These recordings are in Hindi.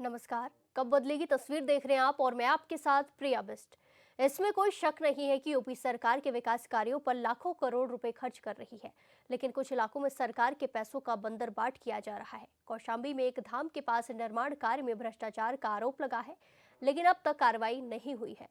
नमस्कार। कब बदलेगी तस्वीर देख रहे हैं आप और मैं आपके साथ प्रिया बिस्ट। इसमें कोई शक नहीं है कि यूपी सरकार के विकास कार्यों पर लाखों करोड़ रुपए खर्च कर रही है, लेकिन कुछ इलाकों में सरकार के पैसों का बंदरबाट किया जा रहा है। कौशाम्बी में एक धाम के पास निर्माण कार्य में भ्रष्टाचार का आरोप लगा है, लेकिन अब तक कार्रवाई नहीं हुई है।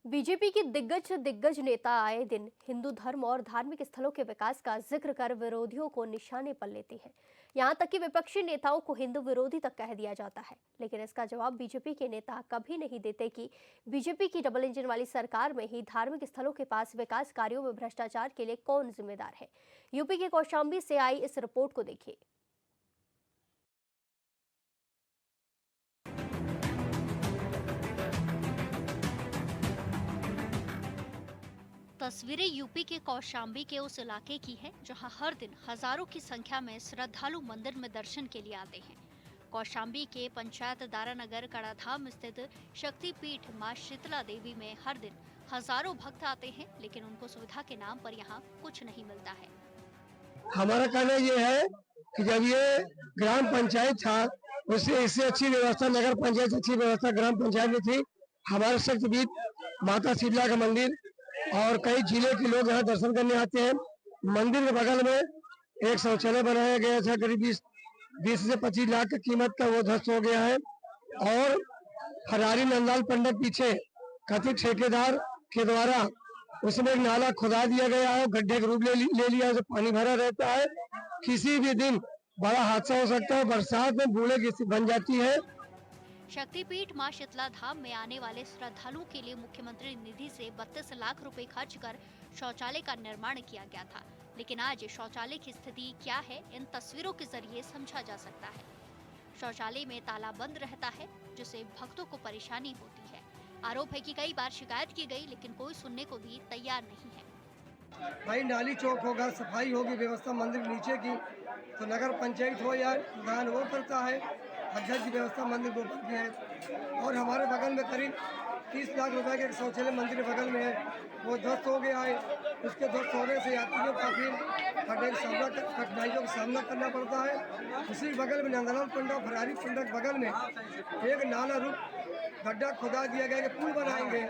बीजेपी के दिग्गज नेता आए दिन हिंदू धर्म और धार्मिक स्थलों के विकास का जिक्र कर विरोधियों को निशाने पर लेते हैं। यहां तक कि विपक्षी नेताओं को हिंदू विरोधी तक कह दिया जाता है, लेकिन इसका जवाब बीजेपी के नेता कभी नहीं देते कि बीजेपी की डबल इंजन वाली सरकार में ही धार्मिक स्थलों के पास विकास कार्यों में भ्रष्टाचार के लिए कौन जिम्मेदार है। यूपी के कौशाम्बी से आई इस रिपोर्ट को देखिए। तस्वीरें यूपी के कौशाम्बी के उस इलाके की है जहां हर दिन हजारों की संख्या में श्रद्धालु मंदिर में दर्शन के लिए आते हैं। कौशाम्बी के पंचायत दारानगर कड़ाधाम स्थित शक्तिपीठ मां शीतला देवी में हर दिन हजारों भक्त आते हैं, लेकिन उनको सुविधा के नाम पर यहाँ कुछ नहीं मिलता है। हमारा कहना ये है कि जब ये ग्राम पंचायत था, उससे इससे अच्छी व्यवस्था नगर पंचायत अच्छी व्यवस्था ग्राम पंचायत में थी। हमारे शक्तिपीठ माता शीतला का मंदिर और कई जिले के लोग यहाँ दर्शन करने आते हैं। मंदिर के बगल में एक शौचालय बनाया गया था, करीब 20 से 25 लाख की कीमत का, वो ध्वस्त हो गया है। और फरारी नंदलाल पंडित पीछे कथित ठेकेदार के द्वारा उसमें एक नाला खुदा दिया गया है, गड्ढे का रूप ले लिया है, पानी भरा रहता है। किसी भी दिन बड़ा हादसा हो सकता है, बरसात में बूढ़े की स्थिति बन जाती है। शक्तिपीठ मां शीतला धाम में आने वाले श्रद्धालुओं के लिए मुख्यमंत्री निधि से 32 लाख रुपए खर्च कर शौचालय का निर्माण किया गया था, लेकिन आज शौचालय की स्थिति क्या है इन तस्वीरों के जरिए समझा जा सकता है। शौचालय में ताला बंद रहता है, जिससे भक्तों को परेशानी होती है। आरोप है कि कई बार शिकायत की गई, लेकिन कोई सुनने को भी तैयार नहीं है। भाई नाली चौक होगा, सफाई होगी, व्यवस्था मंदिर नीचे की तो नगर पंचायत हो या प्रधान वो करता है, अध्यक्ष की व्यवस्था मंदिर के ऊपर की है। और हमारे बगल में करीब 30 लाख रुपए के एक शौचालय मंदिर के बगल में है, वो ध्वस्त हो गया है। उसके ध्वस्त होने से यात्रियों को काफी कठिनाइयों का सामना करना पड़ता है। उसी बगल में नंदलाल पंडा फरारी पंडा के बगल में एक नाला रूप गड्ढा खुदा दिया गया कि पुल बनाएंगे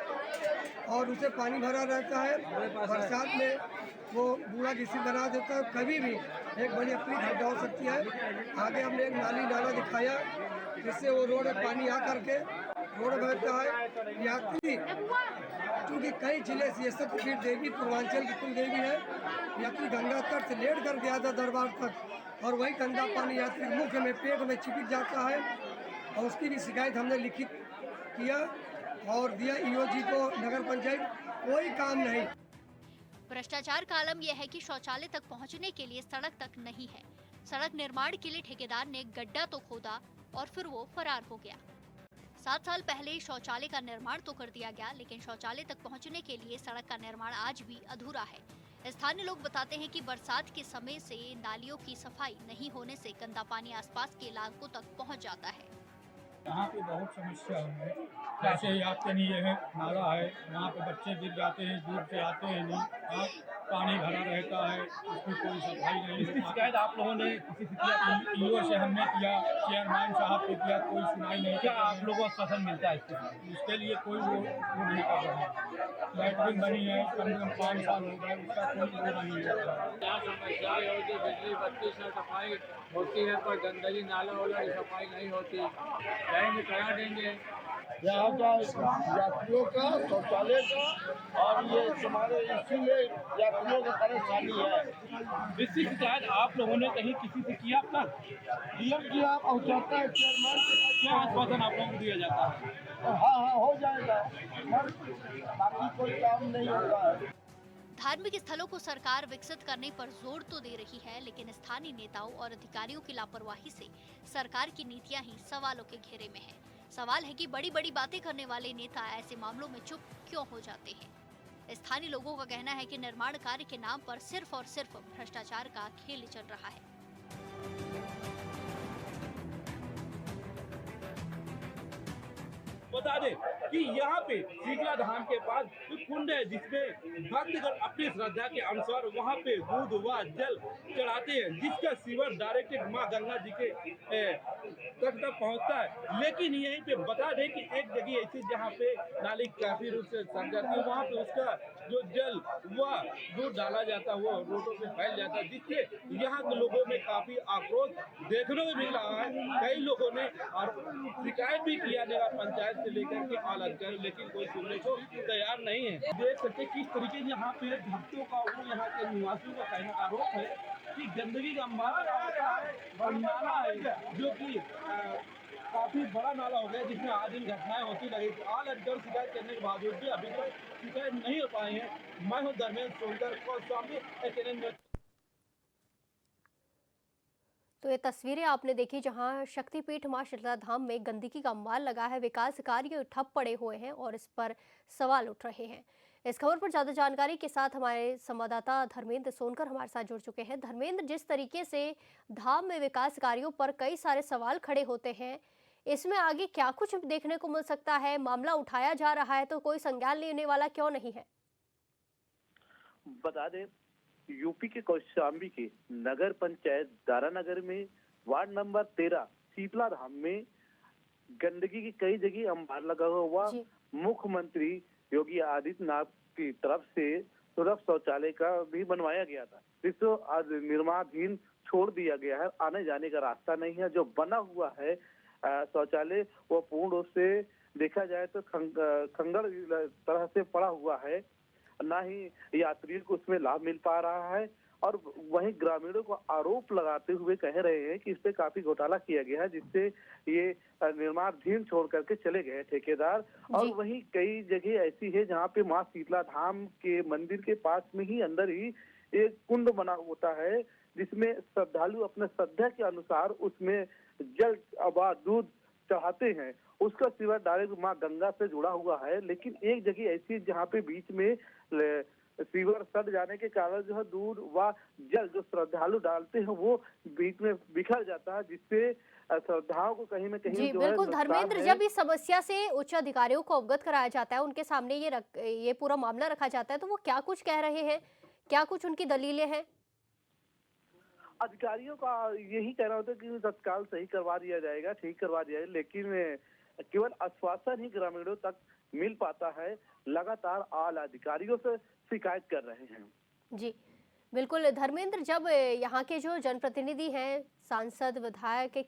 और उसे पानी भरा रहता है। बरसात में वो बूढ़ा किसी बना देता है, कभी भी एक बड़ी अपनी गड्ढा हो सकती है। आगे हमने एक नाला दिखाया जिससे वो रोड में पानी आ करके रोड बहता है। यात्री चूँकि कई जिले से शक्तिपीठ देवी पूर्वांचल की कुल देवी है, यात्री गंगा तट से लेट कर गया था दरबार तक, और वही गंदा पानी यात्री मुख में पेट में चिपक जाता है। और उसकी भी शिकायत हमने लिखित किया और दिया ईओजी को, नगर पंचायत, कोई काम नहीं। भ्रष्टाचार का आलम यह है कि शौचालय तक पहुंचने के लिए सड़क तक नहीं है। सड़क निर्माण के लिए ठेकेदार ने गड्ढा तो खोदा और फिर वो फरार हो गया। 7 साल पहले शौचालय का निर्माण तो कर दिया गया, लेकिन शौचालय तक पहुंचने के लिए सड़क का निर्माण आज भी अधूरा है। स्थानीय लोग बताते हैं कि बरसात के समय से नालियों की सफाई नहीं होने से गंदा पानी आसपास के इलाकों तक पहुंच जाता है। यहाँ पे बहुत समस्या है, जैसे आपके लिए है नाला है, यहाँ पे बच्चे गिर जाते हैं, दूर से आते हैं नहीं, पानी भरा रहता है, उसमें कोई सफाई नहीं। इसकी शिकायत आप लोगों ने किसी से किया? ईओ से हमने किया, चेयरमैन साहब से किया, कोई सुनाई नहीं। क्या आप लोगों को शासन मिलता है इसके लिए? कोई वो नहीं कर रहा है। लैटरिन बनी है, कम से कम 5 साल हो गए, उसका कोई वो नहीं है। क्या समस्या होती, बिजली बत्ती से सफाई होती है पर गंदगी नाला वाला की सफाई नहीं होती। करा देंगे यहाँ का यात्रियों का शौचालय का और ये तुम्हारे इसीलिए यात्रियों की परेशानी है। इसकी शिकायत आप लोगों ने कहीं किसी से किया? अपना डीएम की आप पहुँचाता है, चेयरमैन क्या आश्वासन आप लोगों को दिया जाता है? हाँ हो जाएगा, बाकी कोई काम नहीं होता है। धार्मिक स्थलों को सरकार विकसित करने पर जोर तो दे रही है, लेकिन स्थानीय नेताओं और अधिकारियों की लापरवाही से सरकार की नीतियां ही सवालों के घेरे में है। सवाल है कि बड़ी बड़ी बातें करने वाले नेता ऐसे मामलों में चुप क्यों हो जाते हैं। स्थानीय लोगों का कहना है कि निर्माण कार्य के नाम पर सिर्फ और सिर्फ भ्रष्टाचार का खेल चल रहा है। बता दें कि यहाँ पे शीतला धाम के पास एक कुंड है जिसमें भक्तगण अपनी श्रद्धा के अनुसार वहाँ पे दूध व जल चढ़ाते हैं, जिसका सीवर डायरेक्ट माँ गंगा जी के तक पहुँचता है। लेकिन यहीं पे बता दें कि एक जगह ऐसी जहाँ पे नाली काफी रूप से सड़ जाती है, वहाँ पे उसका जो जल व दूध डाला जाता है वो रोडों पे फैल जाता है, जिससे यहाँ के लोगों में काफी आक्रोश देखने को मिल रहा है। कई लोगों ने शिकायत भी किया नगर पंचायत से लेकर के आल अधिकारी, लेकिन कोई सुनने को तैयार नहीं है। देख सकते किस तरीके से यहाँ पे भक्तों का और यहाँ के निवासियों का कहना आरोप है कि गंदगी का अंबार और नाला है जो कि काफी बड़ा नाला हो गया, जिसमें आज दिन घटनाएं होती रही। आल अधिकारी शिकायत करने के बावजूद भी अभी तक शिकायत नहीं हो पाई है। मैं हूँ धर्मेंद्र सोनकर, स्वामी SNN। तो ये तस्वीरें आपने देखी जहां शक्तिपीठ मां शीतला धाम में गंदगी का अंबार लगा है, विकास कार्य ठप पड़े हुए हैं और इस पर सवाल उठ रहे हैं। इस खबर पर ज्यादा जानकारी के साथ हमारे संवाददाता धर्मेंद्र सोनकर हमारे साथ जुड़ चुके हैं। धर्मेंद्र, जिस तरीके से धाम में विकास कार्यों पर कई सारे सवाल खड़े होते हैं, इसमें आगे क्या कुछ देखने को मिल सकता है? मामला उठाया जा रहा है तो कोई संज्ञान लेने वाला क्यों नहीं है? बता दें, यूपी के कौशाम्बी के नगर पंचायत दारानगर में वार्ड नंबर 13 शीतला धाम में गंदगी की कई जगह अंबार लगा हुआ। मुख्यमंत्री योगी आदित्यनाथ की तरफ से सुलभ शौचालय का भी बनवाया गया था, जिसको आज निर्माणाधीन छोड़ दिया गया है। आने जाने का रास्ता नहीं है। जो बना हुआ है शौचालय वो पूर्ण रूप से देखा जाए तो खंडर तरह से पड़ा हुआ है, ना ही यात्रियों को उसमें लाभ मिल पा रहा है। और वहीं ग्रामीणों को आरोप लगाते हुए कह रहे हैं कि इस पे काफी घोटाला किया गया है, जिससे ये निर्माणाधीन छोड़ करके चले गए ठेकेदार। और वहीं कई जगह ऐसी है जहाँ पे माँ शीतला धाम के मंदिर के पास में ही अंदर ही एक कुंड बना होता है, जिसमें श्रद्धालु अपने श्रद्धा के अनुसार उसमें जल व दूध चढ़ाते हैं। उसका सीवर डायरेक्ट माँ गंगा से जुड़ा हुआ है। लेकिन एक जगह ऐसी जहाँ पे बीच में सीवर सड़ जाने के कारण जो है दूध व जल जो श्रद्धालु डालते हैं वो बीच में बिखर जाता है, जिससे श्रद्धाओं को कहीं न कहीं जी बिल्कुल धर्मेंद्र, जब इस समस्या से उच्च अधिकारियों को अवगत कराया जाता है, उनके सामने ये पूरा मामला रखा जाता है, तो वो क्या कुछ कह रहे हैं, क्या कुछ उनकी दलीलें हैं? अधिकारियों का यही कहना होता है कि तत्काल सही करवा दिया जाएगा, ठीक करवा दिया जाएगा, लेकिन केवल आश्वासन ही ग्रामीणों तक मिल पाता है। लगातार आला अधिकारियों से शिकायत कर रहे हैं। जी बिल्कुल धर्मेंद्र, जब यहाँ के जो जनप्रतिनिधि हैं, सांसद, विधायक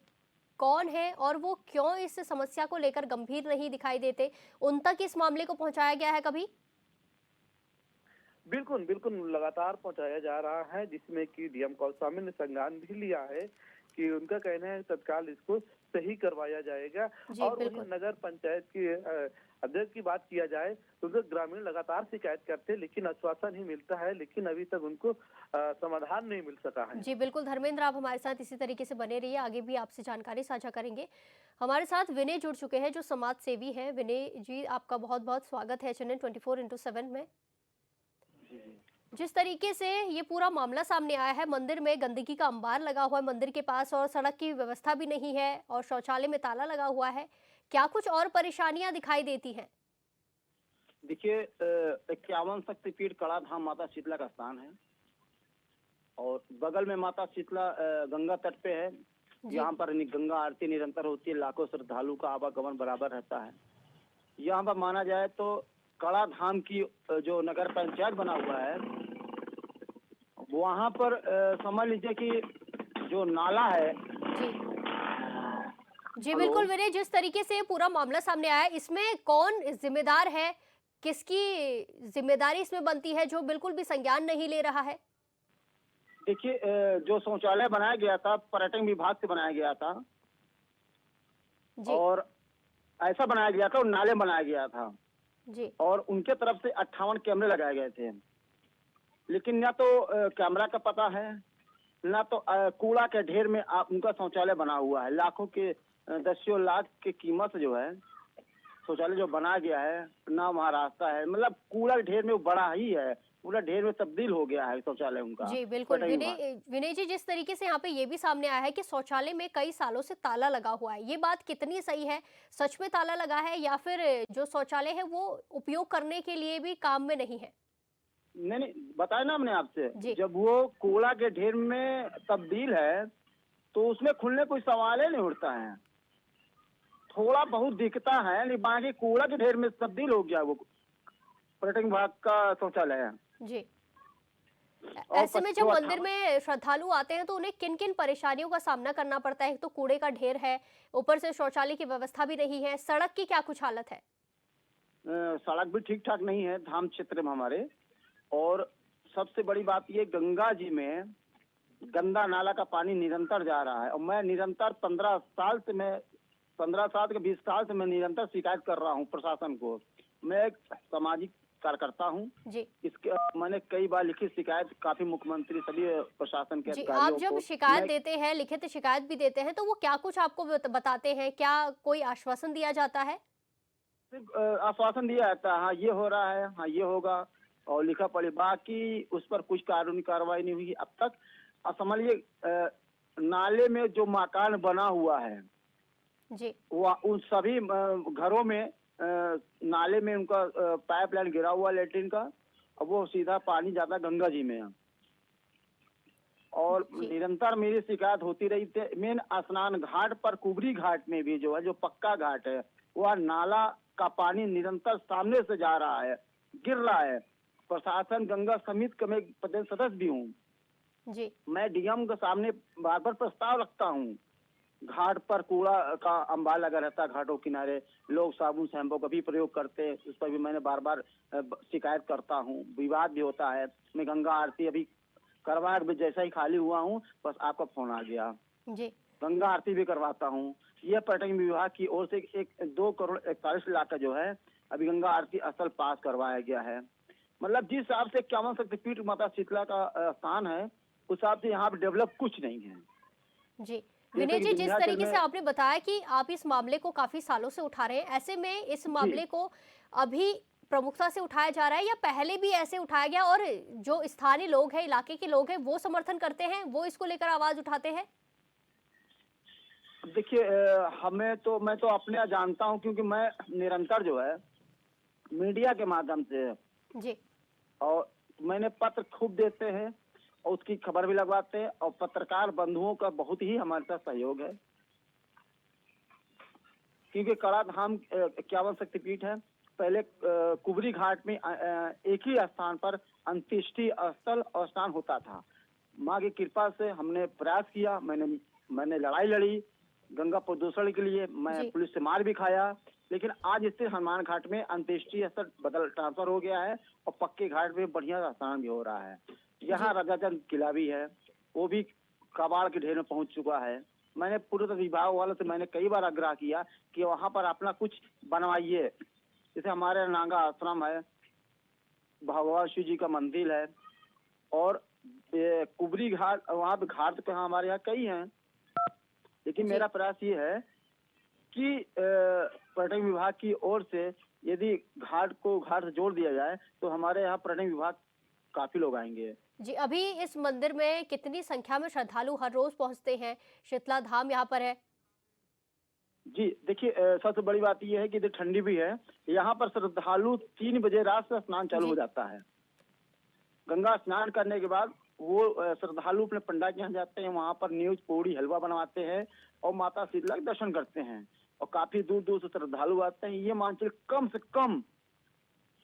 कौन है और वो क्यों इस समस्या को लेकर गंभीर नहीं दिखाई देते, उन तक इस मामले को पहुंचाया गया है कभी? बिल्कुल बिल्कुल लगातार पहुंचाया जा रहा है, जिसमें कि डीएम कौशाम्बी ने संज्ञान भी लिया है कि उनका कहना है तत्काल इसको सही करवाया जाएगा। और वहीं नगर पंचायत की अध्यक्ष की बात किया जाए तो ग्रामीण लगातार शिकायत करते हैं, लेकिन आश्वासन ही मिलता है, लेकिन अभी तक उनको समाधान नहीं मिल सका है। जी बिल्कुल धर्मेंद्र, आप हमारे साथ इसी तरीके से बने रहिए, आगे भी आपसे जानकारी साझा करेंगे। हमारे साथ विनय जुड़ चुके हैं जो समाज सेवी हैं। विनय जी, आपका बहुत बहुत स्वागत है चैनल 24/7 में। जिस तरीके से ये पूरा मामला सामने आया है, मंदिर में गंदगी का अंबार लगा हुआ है मंदिर के पास, और सड़क की व्यवस्था भी नहीं है और शौचालय में ताला लगा हुआ है, क्या कुछ और परेशानियां दिखाई देती हैं? देखिए, 51 शक्तिपीठ कड़ा धाम माता शीतला का स्थान है और बगल में माता शीतला गंगा तट पे है। यहाँ पर गंगा आरती निरंतर होती है, लाखों श्रद्धालु का आवागमन बराबर रहता है। यहाँ पर माना जाए तो कड़ा धाम की जो नगर पंचायत बना हुआ है, वहाँ पर समझ लीजिए कि जो नाला है। जी बिल्कुल विनय, जिस तरीके से पूरा मामला सामने आया है, इसमें कौन जिम्मेदार है, किसकी जिम्मेदारी इसमें बनती है जो बिल्कुल भी संज्ञान नहीं ले रहा है? देखिए, जो शौचालय बनाया गया था पर्यटन विभाग से बनाया गया था और ऐसा बनाया गया था और नाले बनाया गया था जी, और उनके तरफ से 58 कैमरे लगाए गए थे, लेकिन ना तो कैमरा का पता है, ना तो कूड़ा के ढेर में उनका शौचालय बना हुआ है। लाखों के 10 लाख की कीमत से जो है शौचालय जो बनाया गया है, ना वहाँ रास्ता है, मतलब कूड़ा के ढेर में वो बड़ा ही है, पूरा ढेर में तब्दील हो गया है शौचालय उनका। जी बिल्कुल। पर्यटन विभाग। विनय जी, जिस तरीके से यहाँ पे ये भी सामने आया है कि शौचालय में कई सालों से ताला लगा हुआ है, ये बात कितनी सही है? सच में ताला लगा है या फिर जो शौचालय है वो उपयोग करने के लिए भी काम में नहीं है? नहीं, बताया ना हमने आपसे, जी। जब वो कूड़ा के ढेर में तब्दील है तो उसमें खुलने कोई सवाल ही नहीं उठता है। थोड़ा बहुत दिखता है, लेकिन बाकी कूड़ा के ढेर में तब्दील हो गया वो पर्यटन विभाग का शौचालय है। जी। और ऐसे में जब जो मंदिर में श्रद्धालु आते हैं तो उन्हें किन किन परेशानियों का सामना करना पड़ता है? एक तो कूड़े का ढेर है, ऊपर से शौचालय की व्यवस्था भी नहीं है, सड़क की क्या कुछ हालत है? सड़क भी ठीक ठाक नहीं है धाम क्षेत्र में हमारे। और सबसे बड़ी बात ये, गंगा जी में गंदा नाला का पानी निरंतर जा रहा है और मैं निरंतर 15 साल से 20 साल से मैं निरंतर शिकायत कर रहा हूँ प्रशासन को। मैं एक सामाजिक कार्यकर्ता हूँ जी। इसके मैंने कई बार लिखित शिकायत काफी मुख्यमंत्री सभी प्रशासन के जी, अधिकारियों आप जब को शिकायत मैं- देते हैं, लिखित शिकायत भी देते हैं, तो वो क्या कुछ आपको बताते हैं? क्या कोई आश्वासन दिया जाता है? सिर्फ आश्वासन दिया जाता है, हाँ ये हो रहा है, हाँ ये होगा, और लिखा पढ़ी, बाकी उस पर कुछ कानूनी कार्रवाई नहीं हुई अब तक। अब समझिए नाले में जो मकान बना हुआ है जी। वो उन सभी घरों में नाले में उनका पाइपलाइन गिरा हुआ लेटरिन का, और वो सीधा पानी जाता गंगा जी में। और जी। निरंतर मेरी शिकायत होती रही थी। मेन स्नान घाट पर कुबरी घाट में भी जो है, जो पक्का घाट है, वह नाला का पानी निरंतर सामने से जा रहा है, गिर रहा है। प्रशासन गंगा समिति का मैं प्रदेश सदस्य भी हूँ। जी। मैं डीएम के सामने बार बार प्रस्ताव रखता हूँ। घाट पर कूड़ा का अंबार लगा रहता है, घाटों किनारे लोग साबुन शैम्पू का भी प्रयोग करते हैं, उस पर भी मैंने बार बार शिकायत करता हूँ, विवाद भी होता है। मैं गंगा आरती अभी करवा जैसा ही खाली हुआ हूँ, बस आपका फोन आ गया। जी। गंगा आरती भी करवाता हूँ। यह पर्यटन विभाग की ओर से 2,41,41,00,000 का जो है अभी गंगा आरती असल पास करवाया गया है। मतलब जिस हिसाब से 51 शक्तिपीठ माता शीतला का स्थान है, उस हिसाब से यहाँ पे डेवलप कुछ नहीं है। जी विनय जी, जिस तरीके से आपने बताया कि आप इस मामले को काफी सालों से उठा रहे हैं, ऐसे में इस मामले को अभी प्रमुखता से उठाया जा रहा है या पहले भी ऐसे उठाया गया, और जो स्थानीय लोग हैं, इलाके के लोग हैं, वो समर्थन करते हैं, वो इसको लेकर आवाज उठाते हैं? देखिए मैं तो अपने यहाँ जानता हूँ, क्योंकि मैं निरंतर जो है मीडिया के माध्यम से जी। और मैंने पत्र खूब देते हैं और उसकी खबर भी लगवाते हैं, और पत्रकार बंधुओं का बहुत ही हमारे साथ सहयोग है, क्योंकि कड़ा धाम 51 शक्तिपीठ है। पहले कुबरी घाट में एक ही स्थान पर अंत्येष्टि स्थल और स्नान होता था। माँ की कृपा से हमने प्रयास किया, मैंने लड़ाई लड़ी गंगा प्रदूषण के लिए, मैं पुलिस से मार भी खाया, लेकिन आज स्थित हनुमान घाट में अंत्येष्टि स्थल ट्रांसफर हो गया है और पक्के घाट में बढ़िया स्नान भी हो रहा है। यहाँ राजाचंद किला भी है, वो भी कबाड़ के ढेर में पहुंच चुका है। मैंने पुरातत्व विभाग वालों से मैंने कई बार आग्रह किया कि वहां पर अपना कुछ बनवाइए। जैसे हमारे नांगा आश्रम है, भगवान शिव जी का मंदिर है, और कुबरी घाट, वहाँ पे घाट तो हमारे यहाँ कई हैं, लेकिन मेरा प्रयास ये है कि पर्यटन विभाग की ओर से यदि घाट से जोड़ दिया जाए तो हमारे यहाँ पर्यटन विभाग काफी लोग आएंगे। जी, अभी इस मंदिर में कितनी संख्या में श्रद्धालु हर रोज पहुंचते हैं? शीतला धाम यहाँ पर है। जी देखिए, सबसे बड़ी बात यह है कि इधर ठंडी भी है, यहाँ पर श्रद्धालु 3 बजे रात से स्नान चालू हो जाता है। गंगा स्नान करने के बाद वो श्रद्धालु अपने पंडा के यहाँ जाते हैं, वहाँ पर न्यूज पूड़ी हलवा बनवाते हैं और माता शीतला के दर्शन करते हैं, और काफी दूर दूर से श्रद्धालु आते हैं। ये मान चलिए कम से कम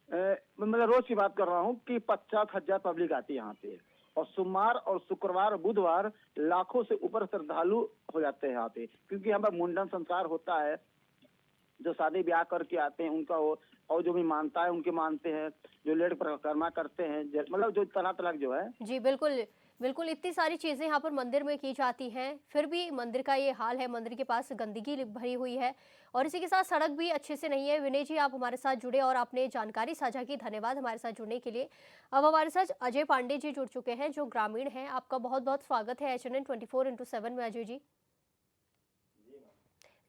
मतलब रोज की बात कर रहा हूँ कि 50,000 पब्लिक आती है यहाँ पे, और सोमवार और शुक्रवार बुधवार लाखों से ऊपर श्रद्धालु हो जाते हैं यहाँ पे, क्योंकि यहाँ पर मुंडन संस्कार होता है। जो शादी ब्याह करके आते हैं उनका वो, और जो भी मानता है उनके मानते हैं, जो लेट परिक्रमा करते हैं, मतलब जो तरह तरह जो है। जी बिल्कुल बिल्कुल, इतनी सारी चीजें यहाँ पर मंदिर में की जाती हैं, फिर भी मंदिर का ये हाल है। मंदिर के पास गंदगी भरी हुई है और इसी के साथ सड़क भी अच्छे से नहीं है। विनय जी, आप हमारे साथ जुड़े और आपने जानकारी साझा की, धन्यवाद हमारे साथ जुड़ने के लिए। अब हमारे साथ अजय पांडे जी जुड़ चुके हैं, जो ग्रामीण हैं। आपका बहुत बहुत स्वागत है HNN 24/7 में अजय जी।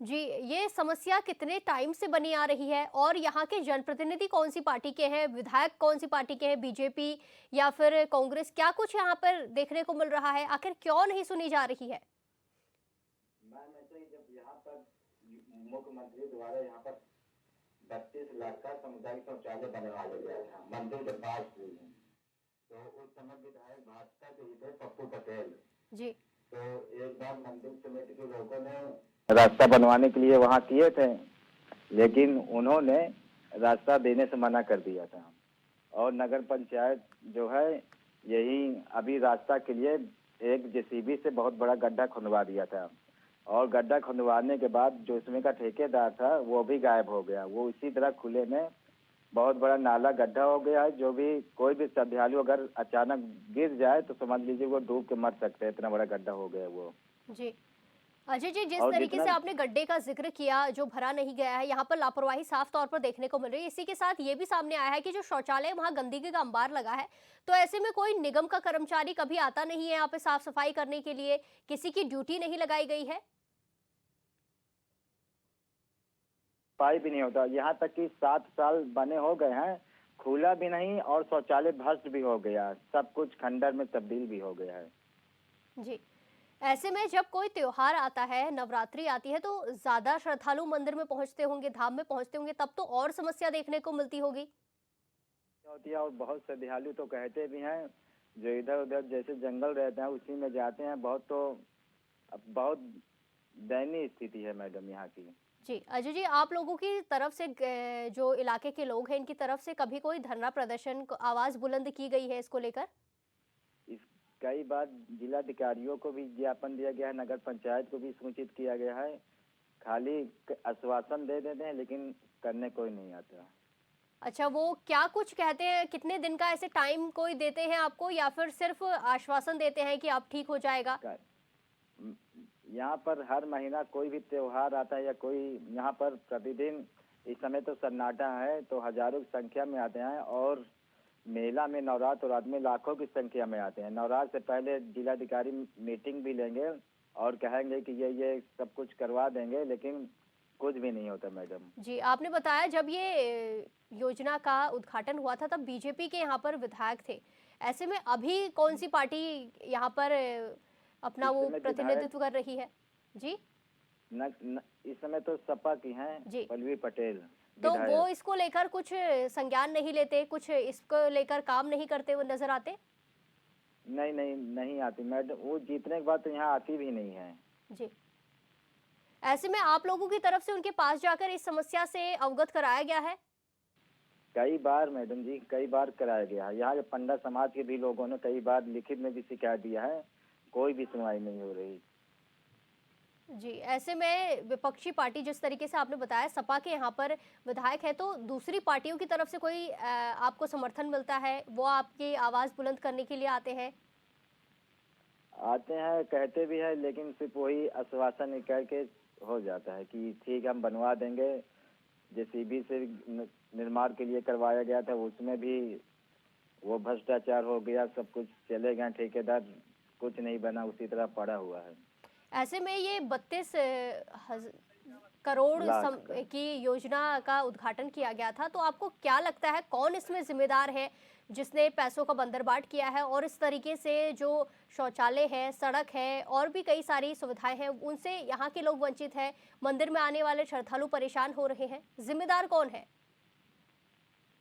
जी, ये समस्या कितने टाइम से बनी आ रही है और यहाँ के जनप्रतिनिधि कौन सी पार्टी के हैं, विधायक कौन सी पार्टी के हैं, बीजेपी या फिर कांग्रेस, क्या कुछ यहाँ पर देखने को मिल रहा है? आखिर क्यों नहीं सुनी जा रही है? मैम ऐसे ही जब यहाँ पर मुख्यमंत्री द्वारा यहाँ पर 32 लाख का सामुदायिक शौचालय बनवा दिया गया था मंदिर के पास भी, तो उस समय विधायक भाजपा के ही थे पप्पू पटेल जी। तो एक बार मंदिर समिति के लोगों ने रास्ता बनवाने के लिए वहाँ किए थे, लेकिन उन्होंने रास्ता देने से मना कर दिया था और नगर पंचायत जो है यही अभी रास्ता के लिए एक जेसीबी से बहुत बड़ा गड्ढा खुंदवा दिया था और गड्ढा खुंदवाने के बाद जो इसमें का ठेकेदार था वो भी गायब हो गया। वो इसी तरह खुले में बहुत बड़ा नाला गड्ढा हो गया है, जो भी कोई भी श्रद्धालु अगर अचानक गिर जाए तो समझ लीजिए वो डूब के मर सकते हैं, इतना बड़ा गड्ढा हो गया वो। जी अजय जी, जिस और तरीके जितना से आपने गड्ढे का जिक्र किया जो भरा नहीं गया है, यहाँ पर लापरवाही साफ तौर पर देखने को मिल रही है। इसी के साथ ये भी सामने आया है कि जो शौचालय है वहाँ गंदगी का अंबार लगा है, तो ऐसे में कोई निगम का कर्मचारी कभी आता नहीं है यहाँ पे साफ सफाई करने के लिए, किसी की ड्यूटी नहीं लगाई गई है। सफाई भी नहीं होता, यहाँ तक कि 7 साल बने हो गए हैं, खुला भी नहीं और शौचालय भ्रष्ट भी हो गया, सब कुछ खंडर में तब्दील भी हो गया है। जी, ऐसे में जब कोई त्योहार आता है, नवरात्रि आती है, तो ज्यादा श्रद्धालु मंदिर में पहुंचते होंगे, धाम में पहुंचते होंगे, तब तो और समस्या देखने को मिलती होगी। होती है और बहुत श्रद्धालु तो कहते भी हैं जो इधर उधर जैसे जंगल रहते हैं उसी में जाते हैं, बहुत तो अब बहुत दयनीय स्थिति है मैडम यहाँ की। जी अजय जी, आप लोगों की तरफ से जो इलाके के लोग हैं इनकी तरफ से कभी कोई धरना प्रदर्शन, आवाज बुलंद की गई है इसको लेकर? कई बार जिलाधिकारियों को भी ज्ञापन दिया गया है, नगर पंचायत को भी सूचित किया गया है, खाली आश्वासन दे देते हैं लेकिन करने कोई नहीं आता। अच्छा, वो क्या कुछ कहते हैं, कितने दिन का ऐसे टाइम कोई देते हैं आपको या फिर सिर्फ आश्वासन देते हैं कि आप ठीक हो जाएगा? यहाँ पर हर महीना कोई भी त्योहार आता है या कोई यहाँ पर प्रतिदिन, इस समय तो सन्नाटा है तो हजारों की संख्या में आते हैं और मेला में नवरात्र रात में लाखों की संख्या में आते हैं। नवरात्र से पहले जिलाधिकारी मीटिंग भी लेंगे और कहेंगे कि ये सब कुछ करवा देंगे, लेकिन कुछ भी नहीं होता मैडम। जी, आपने बताया जब ये योजना का उद्घाटन हुआ था तब बीजेपी के यहाँ पर विधायक थे, ऐसे में अभी कौन सी पार्टी यहाँ पर अपना वो प्रतिनिधित्व कर रही है? जी इस समय तो सपा की हैं पल्लवी पटेल। तो वो इसको लेकर कुछ संज्ञान नहीं लेते, कुछ इसको लेकर काम नहीं करते हुए नजर आते? नहीं आती मैडम, वो जीतने के बाद तो यहाँ आती भी नहीं है। जी, ऐसे में आप लोगों की तरफ से उनके पास जाकर इस समस्या से अवगत कराया गया है? कई बार मैडम जी, कई बार कराया गया है। यहाँ के पंडा समाज के भी लोगों ने कई बार लिखित में भी शिकायत दिया है, कोई भी सुनवाई नहीं हो रही। जी, ऐसे में विपक्षी पार्टी, जिस तरीके से आपने बताया सपा के यहाँ पर विधायक है, तो दूसरी पार्टियों की तरफ से कोई आपको समर्थन मिलता है, वो आपकी आवाज बुलंद करने के लिए आते हैं? आते हैं, कहते भी है, लेकिन सिर्फ वही आश्वासन कह के हो जाता है कि ठीक हम बनवा देंगे। जेसीबी से निर्माण के लिए करवाया गया था, उसमें भी वो भ्रष्टाचार हो गया, सब कुछ चले गए, ठेकेदार कुछ नहीं बना, उसी तरह पड़ा हुआ है। ऐसे में ये 32 करोड़ की योजना का उद्घाटन किया गया था, तो आपको क्या लगता है कौन इसमें जिम्मेदार है जिसने पैसों का बंदरबाट किया है और इस तरीके से जो शौचालय है, सड़क है और भी कई सारी सुविधाएं हैं उनसे यहाँ के लोग वंचित हैं, मंदिर में आने वाले श्रद्धालु परेशान हो रहे हैं, जिम्मेदार कौन है?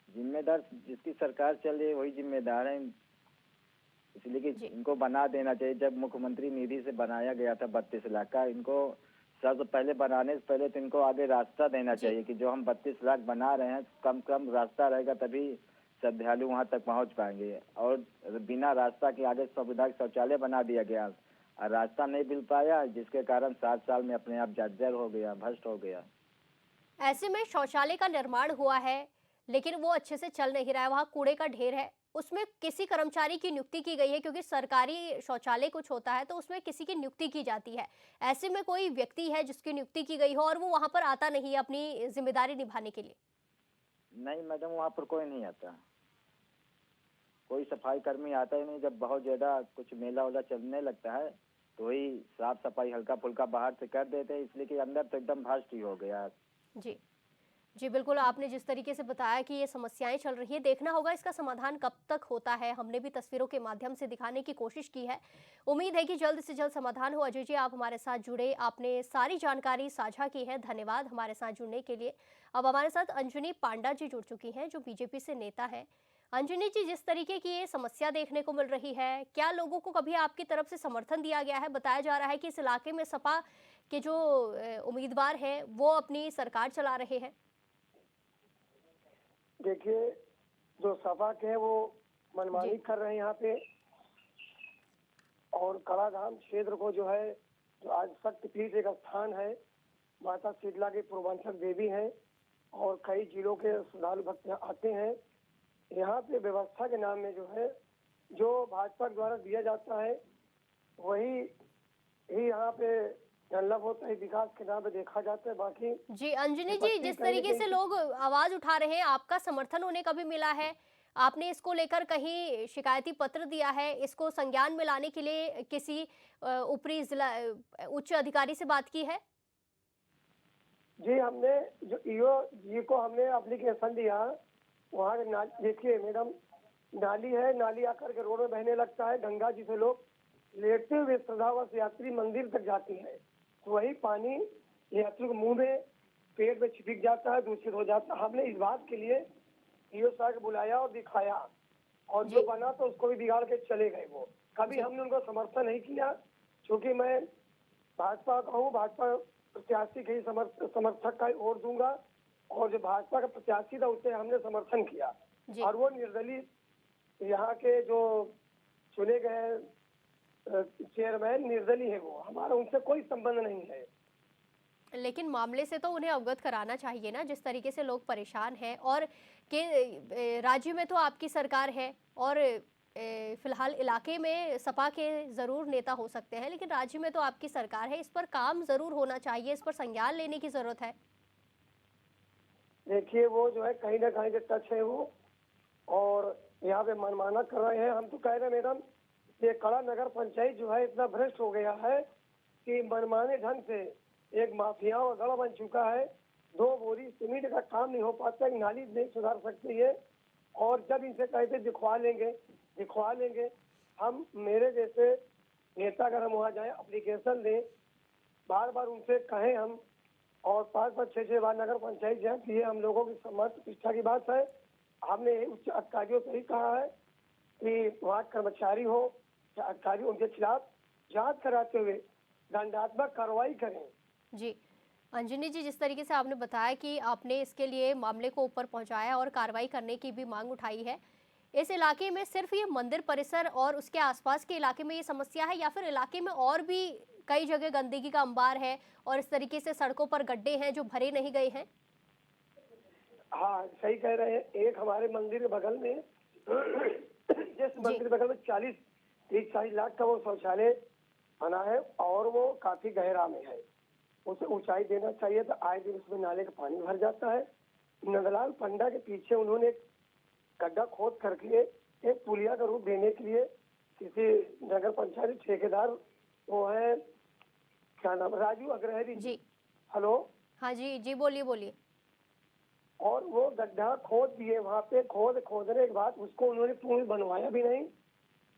जिम्मेदार जिसकी सरकार चल रही है वही जिम्मेदार है, इसलिए कि इनको बना देना चाहिए। जब मुख्यमंत्री निधि से बनाया गया था 32 लाख का, इनको सबसे पहले बनाने से पहले तो इनको आगे रास्ता देना चाहिए कि जो हम 32 लाख बना रहे हैं कम रास्ता रहेगा तभी श्रद्धालु वहां तक पहुंच पाएंगे। और बिना रास्ता के आगे सामुदायिक शौचालय बना दिया गया और रास्ता नहीं मिल पाया, जिसके कारण 7 साल में अपने आप जर्जर हो गया, भ्रष्ट हो गया। ऐसे में शौचालय का निर्माण हुआ है लेकिन वो अच्छे से चल नहीं रहा है, वहाँ कूड़े का ढेर है, उसमें किसी कर्मचारी की नियुक्ति की गई है क्योंकि सरकारी शौचालय कुछ होता है तो उसमें किसी की नियुक्ति की जाती है। ऐसे में कोई व्यक्ति है जिसकी नियुक्ति की गई हो और वो वहां पर आता नहीं है अपनी जिम्मेदारी निभाने के लिए? नहीं मैडम, वहाँ पर कोई नहीं आता, कोई सफाई कर्मी आता ही नहीं। जब बहुत ज्यादा कुछ मेला वेला चलने लगता है तो वही साफ सफाई हल्का फुल्का बाहर से कर देते हैं, इसलिए कि अंदर तो एकदम भ्रष्ट ही हो गया। जी जी बिल्कुल, आपने जिस तरीके से बताया कि ये समस्याएं चल रही है, देखना होगा इसका समाधान कब तक होता है। हमने भी तस्वीरों के माध्यम से दिखाने की कोशिश की है, उम्मीद है कि जल्द से जल्द समाधान हो। अजय जी, आप हमारे साथ जुड़े, आपने सारी जानकारी साझा की है, धन्यवाद हमारे साथ जुड़ने के लिए। अब हमारे साथ अंजनी पांडा जी जुड़ चुकी हैं, जो बीजेपी से नेता है। अंजनी जी, जिस तरीके की ये समस्या देखने को मिल रही है, क्या लोगों को कभी आपकी तरफ से समर्थन दिया गया है? बताया जा रहा है कि इस इलाके में सपा के जो उम्मीदवार हैं वो अपनी सरकार चला रहे हैं। देखिए, जो सपा के हैं वो मनमानी कर रहे हैं यहाँ पे, और कलाधाम क्षेत्र को जो है, जो आज शक्तिपीठ एक स्थान है, माता शीतला की पूर्वांचल देवी है, और कई जिलों के श्रद्धालु भक्त यहाँ आते हैं। यहाँ पे व्यवस्था के नाम में जो है, जो भाजपा द्वारा दिया जाता है वही ही यहाँ पे डेवलप होता है, विकास के नाम पे देखा जाता है। बाकी जी अंजनी जी, जिस तरीके से लोग आवाज उठा रहे हैं, आपका समर्थन उन्हें कभी मिला है? आपने इसको लेकर कहीं शिकायती पत्र दिया है? इसको संज्ञान में लाने के लिए किसी ऊपरी जिला उच्च अधिकारी से बात की है? जी, हमने जो ईओ जी को हमने एप्लीकेशन दिया। वहाँ देखिए मैडम, नाली है, नाली आकर के रोड में बहने लगता है, गंगा जी से लोग लेटते हुए श्रद्धावश यात्री मंदिर तक जाती है, तो वही पानी यात्री के मुंह में, पेट में छिपक जाता है, दूषित हो जाता है। हमने इस बात के लिए ईओ साहब को बुलाया और दिखाया, और जो बना तो उसको भी बिगाड़ के चले गए वो। कभी हमने उनको समर्थन नहीं किया, क्योंकि मैं भाजपा का हूँ, भाजपा प्रत्याशी के ही समर्थक का वोट दूंगा, और जो भाजपा का प्रत्याशी था उसे हमने समर्थन किया, और वो निर्दलीय यहाँ के जो चुने गए चेयरमैन निर्दलीय है, वो हमारा उनसे कोई संबंध नहीं है। लेकिन मामले से तो उन्हें अवगत कराना चाहिए ना, जिस तरीके से लोग परेशान हैं। और के राज्य में तो आपकी सरकार है, और फिलहाल इलाके में सपा के जरूर नेता हो सकते हैं, लेकिन राज्य में तो आपकी सरकार है, इस पर काम जरूर होना चाहिए, इस पर संज्ञान लेने की जरूरत है। देखिए, वो जो है कहीं ना कहीं के टच है वो, और यहाँ पे मनमाना कर रहे हैं। हम तो कह रहे हैं मैडम, ये कड़ा नगर पंचायत जो है इतना भ्रष्ट हो गया है कि मनमाने ढंग से एक माफियाओं का गढ़ बन चुका है। 2 बोरी सीमेंट का काम नहीं हो पाता, एक नाली नहीं सुधार सकती है, और जब इनसे कहते दिखवा लेंगे। हम मेरे जैसे नेता अगर हम वहाँ जाए, एप्लीकेशन दें, बार बार उनसे कहें हम, और 5-5, 6-6 बार नगर पंचायत जाए, कि ये हम लोगों की सम्मान प्रतिष्ठा की बात है। हमने उच्च अधिकारियों से ही कहा है कि वहाँ कर्मचारी हो या अधिकारी, उनके खिलाफ जांच कराते हुए दंडात्मक कार्रवाई करें। जी अंजनी जी, जिस तरीके से आपने बताया कि आपने इसके लिए मामले को ऊपर पहुंचाया और कार्रवाई करने की भी मांग उठाई है, इस इलाके में सिर्फ ये मंदिर परिसर और उसके आसपास के इलाके में ये समस्या है, या फिर इलाके में और भी कई जगह गंदगी का अंबार है और इस तरीके से सड़कों पर गड्ढे हैं जो भरे नहीं गए हैं? हाँ, सही कह रहे हैं। एक हमारे मंदिर के बगल में जिस मंदिर के बगल में 30-40 लाख का वो शौचालय बना है, और वो काफी गहरा में है, उसे ऊंचाई देना चाहिए, तो आए दिन उसमें नाले का पानी भर जाता है। नंदलाल पंडा के पीछे उन्होंने एक गड्ढा खोद करके एक पुलिया का रूप देने के लिए किसी नगर पंचायत ठेकेदार, वो है क्या नाम, राजू अग्रहरी जी। हेलो, हाँ जी बोलिए। और वो गड्ढा खोद दिए, वहाँ पे खोदने के बाद उसको उन्होंने पूर्ण बनवाया भी नहीं,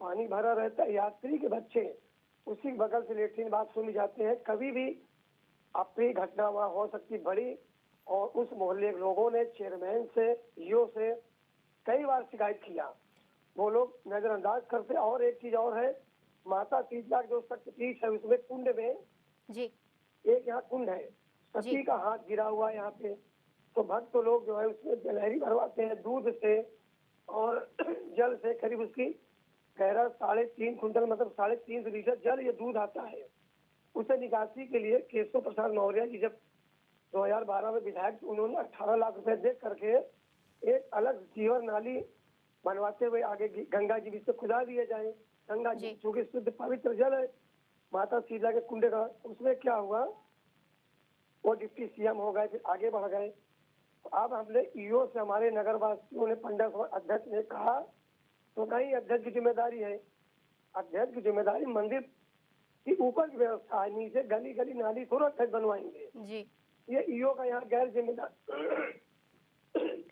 पानी भरा रहता है, यात्री के बच्चे उसी बगल से लेटरिन बाथरूम में जाते हैं। कभी भी अपनी घटना वहाँ हो सकती बड़ी, और उस मोहल्ले के लोगों ने चेयरमैन से, ईओ से कई बार शिकायत किया, वो लोग नजरअंदाज करते। और एक चीज और है, माता शीतला जो शक्तिपीठ है, उसमें कुंड में जी एक यहाँ कुंड है, सती का हाथ गिरा हुआ है यहाँ पे, तो भक्त लोग जो है उसमें जलहरी भरवाते हैं दूध से और जल से। करीब उसकी गहरा 3.5 कुंटल, मतलब 350 लीटर जल ये दूध आता है। उसे निकासी के लिए केशव प्रसाद मौर्य जी जब 2012 में विधायक, उन्होंने 18 लाख रुपए दे करके एक अलग सीवर नाली बनवाते हुए आगे गंगा जी से खुदा दिए जाए। गंगा जी चूंकि शुद्ध पवित्र जल है माता शीतला के कुंड का। उसमें क्या हुआ, वो डिप्टी सीएम हो गए, फिर आगे बढ़ गए। तो अब हमने ईओ से, हमारे नगर वासियों ने, पंडा अध्यक्ष ने कहा, तो कहीं अध्यक्ष की जिम्मेदारी है, अध्यक्ष की जिम्मेदारी मंदिर कि ऊपर की व्यवस्था है, नीचे गली गली नाली तुरंत बनवाएंगे जी ये ईओ का यहाँ गैर जिम्मेदार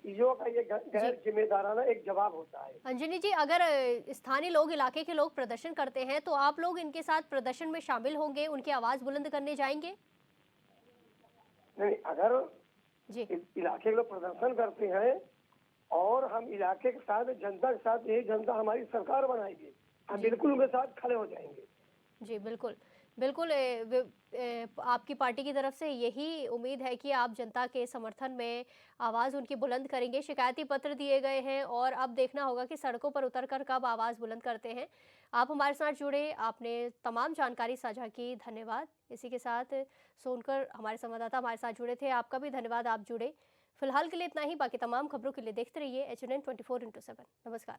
ईओ का ये गैर जिम्मेदाराना एक जवाब होता है। अंजनी जी, अगर स्थानीय लोग, इलाके के लोग प्रदर्शन करते हैं तो आप लोग इनके साथ प्रदर्शन में शामिल होंगे, उनकी आवाज बुलंद करने जाएंगे? नहीं, अगर जी इलाके के लोग प्रदर्शन करते हैं और हम इलाके के साथ, जनता के साथ, यही जनता हमारी सरकार बनाएगी, हम बिल्कुल उनके साथ खड़े हो जाएंगे। जी बिल्कुल बिल्कुल। आपकी पार्टी की तरफ से यही उम्मीद है कि आप जनता के समर्थन में आवाज़ उनकी बुलंद करेंगे। शिकायती पत्र दिए गए हैं और अब देखना होगा कि सड़कों पर उतरकर कब आवाज़ बुलंद करते हैं। आप हमारे साथ जुड़े, आपने तमाम जानकारी साझा की, धन्यवाद। इसी के साथ सोनकर हमारे संवाददाता हमारे साथ जुड़े थे, आपका भी धन्यवाद, आप जुड़े। फिलहाल के लिए इतना ही, बाकी तमाम खबरों के लिए देखते रहिए HNN 24x7। नमस्कार।